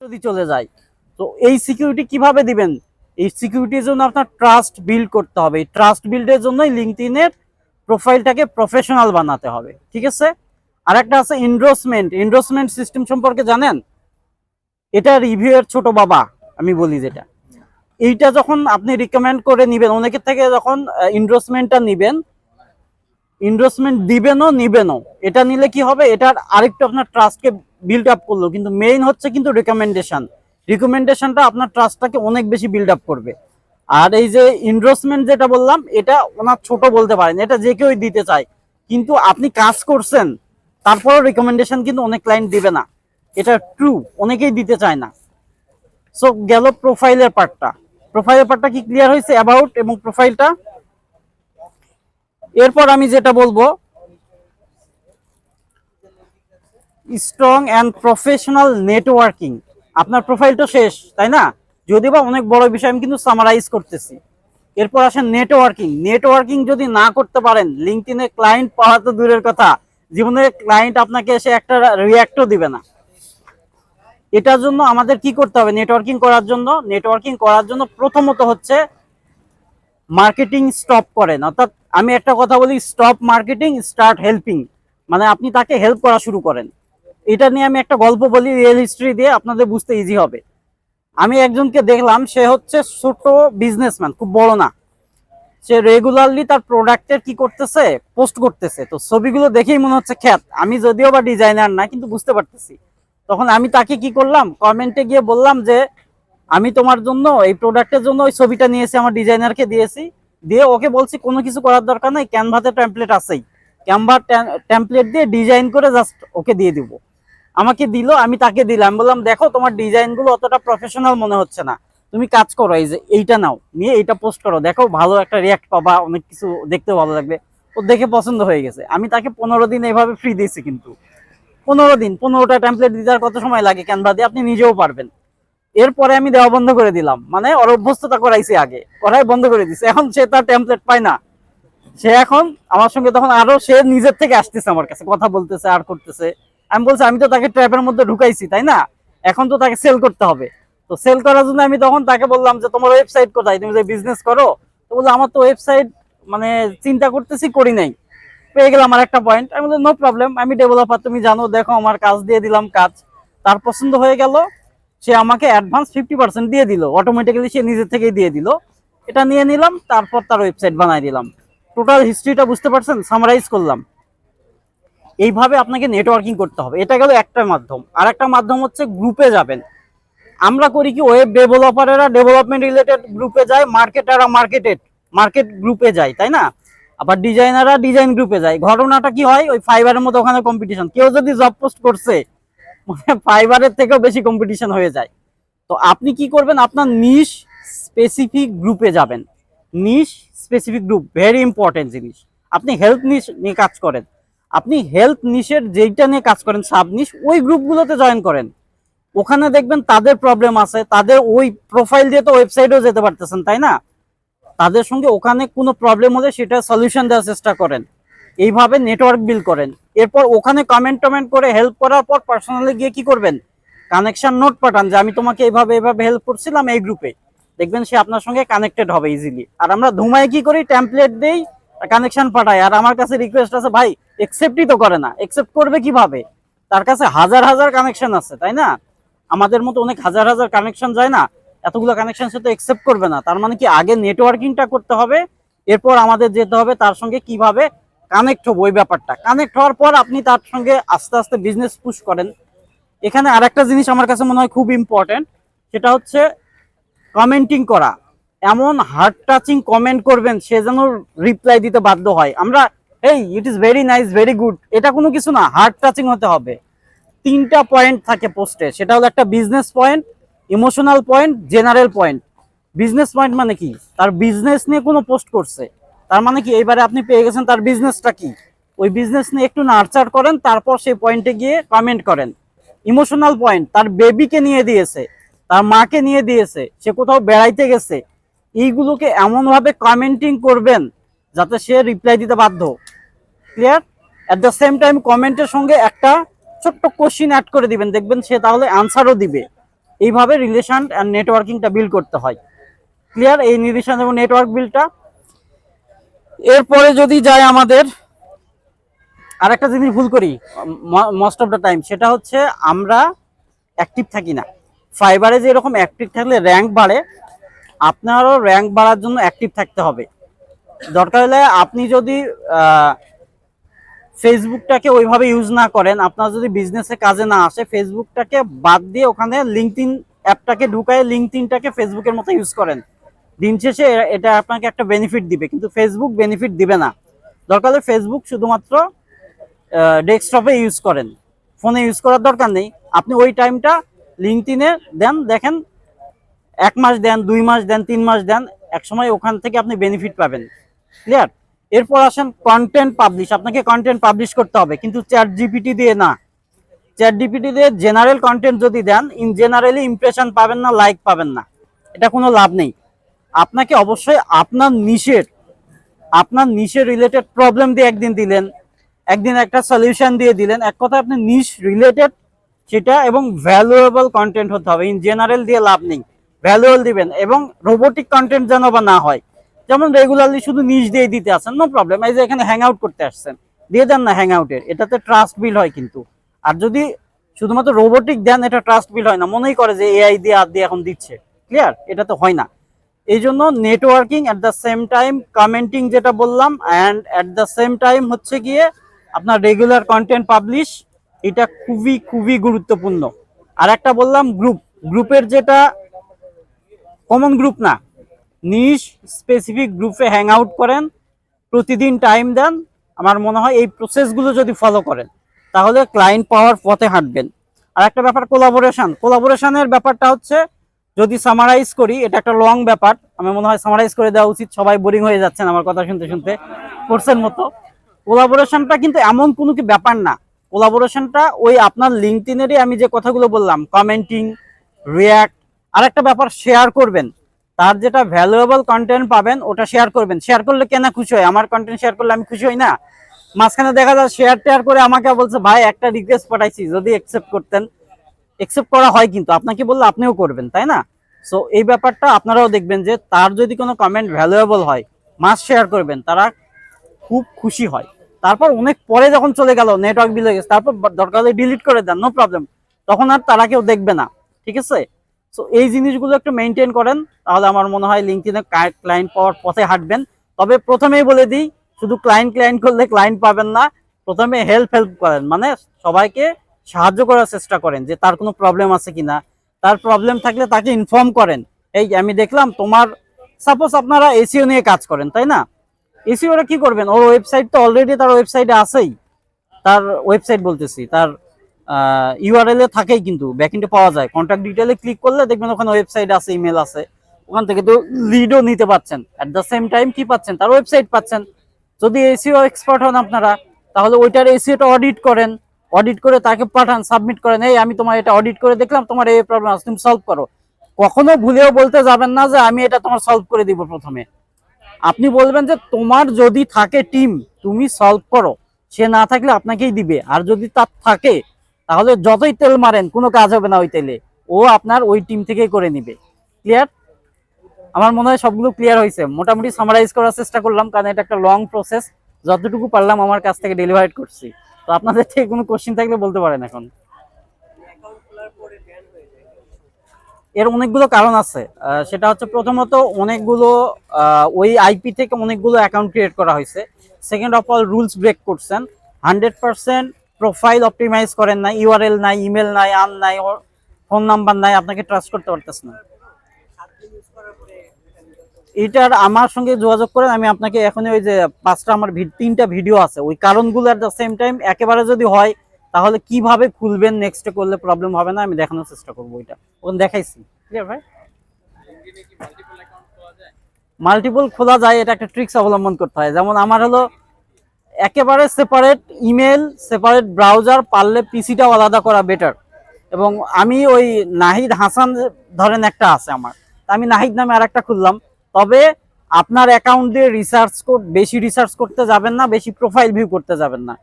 যদি চলে যায়, তো এই সিকিউরিটি কিভাবে দিবেন? এই সিকিউরিটির জন্য আপনার ট্রাস্ট বিল্ড করতে হবে। এই ট্রাস্ট বিল্ডের জন্যই লিঙ্কডইনের প্রোফাইলটাকে প্রফেশনাল বানাতে হবে, ঠিক আছে? আর একটা আছে এন্ডোর্সমেন্ট। এন্ডোর্সমেন্ট সিস্টেম সম্পর্কে জানেন? এটা রিভিউয়ের ছোট বাবা আমি বলি যেটা। এইটা যখন আপনি রিকমেন্ড করে নিবেন, অনেকের থেকে যখন এন্ডোর্সমেন্টটা নিবেন, এন্ডোর্সমেন্ট দিবেনও নিবেনও, এটা নিলে কি হবে, এটার আরেকটু আপনার ট্রাস্টকে বিল্ড আপ করলো। কিন্তু মেইন হচ্ছে কিন্তু রিকমেন্ডেশনটা আপনার ট্রাস্টটাকে অনেক বেশি বিল্ড আপ করবে। আর এই যে এন্ডোর্সমেন্ট যেটা বললাম, এটা ওনার ছোট বলতে পারেন, এটা যে কেউই দিতে চায়, কিন্তু আপনি কাজ করছেন তারপরও রিকমেন্ডেশন কিন্তু অনেক ক্লায়েন্ট দিবে না, এটা ট্রু, অনেকেই দিতে চায় না। সো গেল প্রোফাইলের পার্টটা কি ক্লিয়ার হয়েছে? অ্যাবাউট এবং প্রোফাইলটা। এরপর আমি যেটা বলবো, স্ট্রং অ্যান্ড প্রফেশনাল নেটওয়ার্কিং। আপনার প্রোফাইলটা শেষ, তাই না? যদি বা অনেক বড় বিষয়, আমি কিন্তু সামারাইজ করতেছি। এরপর আসেন নেটওয়ার্কিং যদি না করতে পারেন, লিঙ্কডইনে ক্লায়েন্ট পাওয়া তো দূরের কথা, জীবনে ক্লায়েন্ট আপনাকে এসে একটা রিঅ্যাক্টও দিবে না। এটার জন্য আমাদের কি করতে হবে? নেটওয়ার্কিং করার জন্য প্রথমত হচ্ছে মার্কেটিং স্টপ করেন। অর্থাৎ আমি একটা কথা বলি, স্টপ মার্কেটিং, স্টার্ট হেল্পিং। মানে আপনি তাকে হেল্প করা শুরু করেন। এটা নিয়ে আমি একটা গল্প বলি, রিয়েল হিস্ট্রি দিয়ে, আপনাদের বুঝতে ইজি হবে। আমি একজনকে দেখলাম, সে হচ্ছে ছোট বিজনেসম্যান, খুব বড় না। সে রেগুলারলি তার প্রোডাক্টের কি করতেছে, পোস্ট করতেছে। তো ছবিগুলো দেখেই মনে হচ্ছে খ্যাত। আমি যদিও বা ডিজাইনার না, কিন্তু বুঝতে পারতেছি। তখন আমি তাকে কি করলাম, কমেন্টে গিয়ে বললাম যে আমি তোমার জন্য এই প্রোডাক্টের জন্য ওই ছবিটা নিয়েছি, আমার ডিজাইনারকে দিয়েছি। দিয়ে ওকে বলছি কোনো কিছু করার দরকার নাই, ক্যানভাতে টেমপ্লেট আছেই, ক্যানভা টেমপ্লেট দিয়ে ডিজাইন করে জাস্ট ওকে দিয়ে দিব। আমাকে দিল, আমি তাকে দিলাম, বললাম দেখো তোমার ডিজাইনগুলো অতটা প্রফেশনাল মনে হচ্ছে না, তুমি কাজ করো, এই যে এইটা নাও, নিয়ে এইটা পোস্ট করো, দেখো ভালো একটা রিয়াক্ট পাবা, অনেক কিছু দেখতে ভালো লাগবে। ও দেখে পছন্দ হয়ে গেছে। আমি তাকে 15 দিন এইভাবে ফ্রি দিয়েছি। কিন্তু 15 দিন, 15টা টেমপ্লেট দিতে আর কত সময় লাগে ক্যানভা দিয়ে, আপনি নিজেও পারবেন। এরপরে আমি দেওয়া বন্ধ করে দিলাম, মানে ওর অভ্যস্ততা করাইছি, আগে করাই বন্ধ করে দিচ্ছে। এখন সে তার টেমপ্লেট পায় না। সে এখন আমার সঙ্গে তখন আরো সে নিজের থেকে আসতেছে, আমার কাছে কথা বলতেছে আর করতেছে। আমি বলছি আমি তো তাকে ট্র্যাপের মধ্যে ঢুকাইছি, তাই না? এখন তো তাকে সেল করতে হবে। তো সেল করার জন্য আমি তখন তাকে বললাম যে তোমার ওয়েবসাইট কোথায়, তুমি যে বিজনেস করো? তো বললো আমার তো ওয়েবসাইট মানে চিন্তা করতেছি, করি নাই। পেয়ে গেলাম আমার একটা পয়েন্ট। আমি বললাম নো প্রবলেম, আমি ডেভেলপার, তুমি জানো, দেখো আমার কাজ, দিয়ে দিলাম কাজ। তার পছন্দ হয়ে গেল, সে আমাকে অ্যাডভান্স 50% দিয়ে দিল, অটোমেটিক্যালি সে নিজের থেকেই দিয়ে দিল। এটা নিয়ে নিলাম, তারপর তার ওয়েবসাইট বানাই দিলাম। টোটাল হিস্ট্রিটা বুঝতে পারছেন? সামারাইজ করলাম। এইভাবে আপনাকে নেটওয়ার্কিং করতে হবে। এটা গেল একটা মাধ্যম। আর একটা মাধ্যম হচ্ছে গ্রুপে যাবেন। আমরা করি কি, ওয়েব ডেভেলপারেরা ডেভেলপমেন্ট রিলেটেড গ্রুপে যায়, মার্কেট গ্রুপে যায়, তাই না? আবার ডিজাইনাররা ডিজাইন গ্রুপে যায়। ঘটনাটা কি হয়, ওই ফাইবারের মতো ওখানে কম্পিটিশন, কেউ যদি জব পোস্ট করছে, মানে ফাইবারের থেকেও বেশি কম্পিটিশন হয়ে যায়। তো আপনি কি করবেন, আপনার নিশ স্পেসিফিক গ্রুপে যাবেন। নিশ স্পেসিফিক গ্রুপ ভেরি ইম্পর্টেন্ট জিনিস। আপনি হেলথ নিশ নিয়ে কাজ করেন, আপনি হেলথ নিশের যেইটা নিয়ে কাজ করেন, সাব নিশ, ওই গ্রুপগুলোতে জয়েন করেন। ওখানে দেখবেন তাদের প্রবলেম আছে, তাদের ওই প্রোফাইল দিয়ে তো ওয়েবসাইটেও যেতে পারতেছেন, তাই না? তাদের সঙ্গে ওখানে কোনো প্রবলেম হলে সেটা সলিউশন দেওয়ার চেষ্টা করেন। এইভাবে নেটওয়ার্ক বিল্ড করেন। এরপর ওখানে কমেন্ট করে হেল্প করার পর পার্সোনালি গিয়ে কি করবেন, কানেকশন নোট পাঠান যে আমি তোমাকে এইভাবে হেল্প করছিলাম এই গ্রুপে। দেখবেন সে আপনার সঙ্গে কানেক্টেড হবে ইজিলি। আর আমরা ধুমায় কি করি, টেমপ্লেট দেই, কানেকশন পাঠাই, আর আমার কাছে রিকোয়েস্ট আছে, ভাই একসেপ্টই তো করে না। একসেপ্ট করবে কিভাবে? তার কাছে হাজার হাজার কানেকশন আছে, তাই না? আমাদের মতো অনেক হাজার হাজার কানেকশন যায় না, এতগুলো কানেকশন সে তো একসেপ্ট করবে না। তার মানে কি, আগে নেটওয়ার্কিংটা করতে হবে, এরপর আমাদের যেতে হবে তার সঙ্গে কিভাবে কানেক্ট হবো। ওই ব্যাপারটা কানেক্ট হওয়ার পর আপনি তার সঙ্গে আস্তে আস্তে বিজনেস পুশ করেন। এখানে আরেকটা জিনিস আমার কাছে মনে হয় খুব ইম্পর্টেন্ট, সেটা হচ্ছে কমেন্টিং করা। এমন হার্ট টাচিং কমেন্ট করবেন সে যেন রিপ্লাই দিতে বাধ্য হয়। আমরা এই it is very nice, very good, এটা কোনো কিছু না, হার্ট টাচিং হতে হবে। 3টা পয়েন্ট থাকে পোস্টে, সেটা হলো একটা business point, emotional point, general point. Business point মানে কি, তার বিজনেস নিয়ে কোনো পোস্ট করছে, তার মানে কি এইবারে আপনি পেয়ে গেছেন তার বিজনেসটা কি, ওই বিজনেস নিয়ে একটু নার্চার করেন, তারপর সেই পয়েন্টে গিয়ে কমেন্ট করেন। ইমোশনাল পয়েন্ট, তার বেবিকে নিয়ে দিয়েছে, তার মাকে নিয়ে দিয়েছে, সে কোথাও বেড়াইতে গেছে, এইগুলোকে এমনভাবে কমেন্টিং করবেন যাতে সে রিপ্লাই দিতে বাধ্য। Clear? At the same time কমেন্টের সঙ্গে একটা ছোট্ট কোশ্চিন অ্যাড করে দিবেন, দেখবেন সে তাহলে আনসারও দিবে। এইভাবে রিলেশন অ্যান্ড নেটওয়ার্কিংটা বিল্ড করতে হয়। ক্লিয়ার এই রিলেশন এবং নেটওয়ার্ক বিল্ডটা। এরপরে যদি যায় আমাদের আরেকটা জিনিস ভুল করি মোস্ট অফ দ্য টাইম, সেটা হচ্ছে আমরা অ্যাক্টিভ থাকি না। ফাইবারে যে এরকম অ্যাক্টিভ থাকলে র্যাঙ্ক বাড়ে, আপনারও র্যাঙ্ক বাড়ার জন্য অ্যাক্টিভ থাকতে হবে। দরকার হলে আপনি যদি ফেসবুকটাকে ওইভাবে ইউজ না করেন, আপনার যদি বিজনেসে কাজে না আসে, ফেসবুকটাকে বাদ দিয়ে ওখানে লিঙ্কডইন অ্যাপটাকে ঢুকায় লিঙ্কডইনটাকে ফেসবুকের মতো ইউজ করেন। দিন শেষে এটা আপনাকে একটা বেনিফিট দিবে, কিন্তু ফেসবুক বেনিফিট দিবে না। দরকার হলে ফেসবুক শুধুমাত্র ডেস্কটপে ইউজ করেন, ফোনে ইউজ করার দরকার নেই। আপনি ওই টাইমটা লিঙ্কডইনে দেন, দেখেন 1 মাস দেন, 2 মাস দেন, 3 মাস দেন, একসময় ওখান থেকে আপনি বেনিফিট পাবেন। ক্লিয়ার? এরপর আসেন কন্টেন্ট পাবলিশ। আপনাকে কন্টেন্ট পাবলিশ করতে হবে, কিন্তু চ্যাট জিপিটি দিয়ে না। চ্যাট জিপিটি দিয়ে জেনারেল কন্টেন্ট যদি দেন, ইন জেনারেলি ইমপ্রেশন পাবেন না, লাইক পাবেন না, এটা কোনো লাভ নেই। আপনাকে অবশ্যই আপনার নিশের রিলেটেড প্রবলেম দিয়ে একদিন দিলেন, একদিন একটা সলিউশন দিয়ে দিলেন, এক কথা আপনি নিশ রিলেটেড সেটা, এবং ভ্যালুয়েবল কন্টেন্ট হতে হবে। ইন জেনারেল দিয়ে লাভ নেই, ভ্যালুয়েবল দিবেন। এবং রোবোটিক কন্টেন্ট যেন বা না হয়, যেমন রেগুলারলি শুধু নিশ দিয়ে দিতে আসেন, নো প্রবলেম। এই যে এখানে হ্যাং আউট করতে আসছেন, দিয়ে দেন না হ্যাং আউটের, এটাতে ট্রাস্ট বিল্ড হয়। কিন্তু আর যদি শুধুমাত্র রোবোটিক দেন, এটা ট্রাস্ট বিল্ড হয় না, মনেই করে যে এআই দিয়ে আর দিয়ে এখন দিচ্ছে। ক্লিয়ার? এটা তো হয় না। এই জন্য networking at the same time commenting যেটা বললাম, and at the same time হচ্ছে গিয়ে আপনার রেগুলার কন্টেন্ট পাবলিশ, এটা খুবই খুবই গুরুত্বপূর্ণ। আর একটা বললাম গ্রুপের যেটা কমন গ্রুপ না, নিশ স্পেসিফিক গ্রুপে হ্যাং আউট করেন, প্রতিদিন টাইম দেন। আমার মনে হয় এই প্রসেসগুলো যদি ফলো করেন, তাহলে ক্লায়েন্ট পাওয়ার পথে হাঁটবেন। আর একটা ব্যাপার কোলাবোরেশনের ব্যাপারটা হচ্ছে, যদি সামারাইজ করি, এটা একটা লং ব্যাপার, আমার মনে হয় সামারাইজ করে দেওয়া উচিত। সবাই বোরিং হয়ে যাচ্ছেন আমার কথা শুনতে শুনতে কোর্সের মতো। কোলাবোরেশনটা কিন্তু এমন কোনো কি ব্যাপার না। কোলাবোরেশনটা ওই আপনার লিঙ্কডইনেরই আমি যে কথাগুলো বললাম, কমেন্টিং, রিয়াক্ট। আর একটা ব্যাপার, শেয়ার করবেন। তার যেটা ভ্যালুয়েবল কন্টেন্ট পাবেন ওটা শেয়ার করবেন। শেয়ার করলে কেন খুশি হয়? আমার কন্টেন্ট শেয়ার করলে আমি খুশি হই না? মাঝখানে দেখা যায় শেয়ার টেয়ার করে আমাকে বলছে, ভাই একটা রিকোয়েস্ট পাঠাইছি, যদি অ্যাকসেপ্ট করতেন। অ্যাকসেপ্ট করা হয়, কিন্তু আপনাকে বললে আপনিও করবেন, তাই না? সো এই ব্যাপারটা আপনারাও দেখবেন যে তার যদি কোনো কমেন্ট ভ্যালুয়েবল হয়, মাস্ট শেয়ার করবেন, তারা খুব খুশি হয়। তারপর অনেক পরে যখন চলে গেল, নেটওয়ার্ক বিল হয়ে গেছে, তারপর দরকার হলে ডিলিট করে দেন, নো প্রবলেম, তখন আর তারা কেউ দেখবে না। ঠিক আছে? সো এই জিনিসগুলো একটু মেনটেন করেন, তাহলে আমার মনে হয় লিঙ্কডইনে ক্লায়েন্ট পাওয়ার পথে হাঁটবেন। তবে প্রথমেই বলে দিই, শুধু ক্লায়েন্ট করলে ক্লায়েন্ট পাবেন না। প্রথমে হেল্প করেন, মানে সবাইকে সাহায্য করার চেষ্টা করেন, যে তার কোনো প্রবলেম আছে কিনা। তার প্রবলেম থাকলে তাকে ইনফর্ম করেন, এই আমি দেখলাম তোমার, সাপোজ আপনারা এসিও নিয়ে কাজ করেন, তাই না? এসিওরা কি করবেন, ওর ওয়েবসাইট তো অলরেডি তার ওয়েবসাইটে আছেই। তার ওয়েবসাইট বলতেছি, তার ইউআরএল এ থাকেই, কিন্তু ব্যাকএন্ডে পাওয়া যায়। কন্ট্যাক্ট ডিটেইলে ক্লিক করলে দেখবেন ওখানে ওয়েবসাইট আছে, ইমেল আছে, ওখান থেকে তো লিডও নিতে পারছেন। অ্যাট দ্য সেম টাইম কি পাচ্ছেন, তার ওয়েবসাইট পাচ্ছেন। যদি এসিও এক্সপার্ট হন আপনারা, তাহলে ওইটার এসিওটা অডিট করেন, অডিট করে তাকে পাঠান, সাবমিট করেন, এই আমি তোমার এটা অডিট করে দেখলাম, তোমার এই প্রবলেম আছে, তুমি সলভ করো। কখনো ভুলেও বলতে যাবেন না যে আমি এটা তোমার সলভ করে দিব। প্রথমে আপনি বলবেন যে তোমার যদি থাকে টিম, তুমি সলভ করো, সে না থাকলে আপনাকেই দিবে। আর যদি তার থাকে, তাহলে যতই তেল মারেন কোনো কাজ হবে না ওই তেলে, ও আপনার ওই টিম থেকেই করে নিবে। ক্লিয়ার? আমার মনে হয় সবগুলো ক্লিয়ার হয়েছে। মোটামুটি সামারাইজ করার চেষ্টা করলাম, কারণ এটা একটা লং প্রসেস। যতটুকু পারলাম আমার কাছ থেকে ডেলিভার করছি। তো আপনাদের থেকে কোনো কোশ্চেন থাকলে বলতে পারেন এখন। এর অনেকগুলো কারণ আছে। সেটা হচ্ছে, প্রথমত অনেকগুলো ওই আইপি থেকে অনেকগুলো অ্যাকাউন্ট ক্রিয়েট করা হয়েছে। Second of all, rules break করছেন। 100% প্রোফাইল অপটিমাইজ করেন না, ইউআরএল নাই, ইমেল নাই, নাই, ফোন নাম্বার নাই, আপনাকে ট্রাস্ট করতে পারতেছ না। এটার আমার সঙ্গে যোগাযোগ করেন, আমি আপনাকে এখনই ওই যে 5টা আমার 3টা ভিডিও আছে, ওই কারণগুলো এট দ্য সেম টাইম একেবারে যদি হয়, তাহলে কিভাবে খুলবেন, নেক্সটে করলে প্রবলেম হবে না, আমি দেখানোর চেষ্টা করবো। ওইটা ওখানে দেখাইছি। ক্লিয়ার ভাই? মাল্টিপল খোলা যায়, এটা একটা ট্রিক্স অবলম্বন করতে হয়। যেমন আমার হলো একেবারে সেপারেট ইমেল, সেপারেট ব্রাউজার, পারলে পিসিটাও আলাদা করা বেটার। এবং আমি ওই নাহিদ হাসান ধরেন একটা আছে আমার, আমি নাহিদ নামে আর একটা খুললাম। তবে আপনার অ্যাকাউন্ট দিয়ে বেশি রিসার্চ করতে যাবেন না, বেশি প্রোফাইল ভিউ করতে যাবেন না।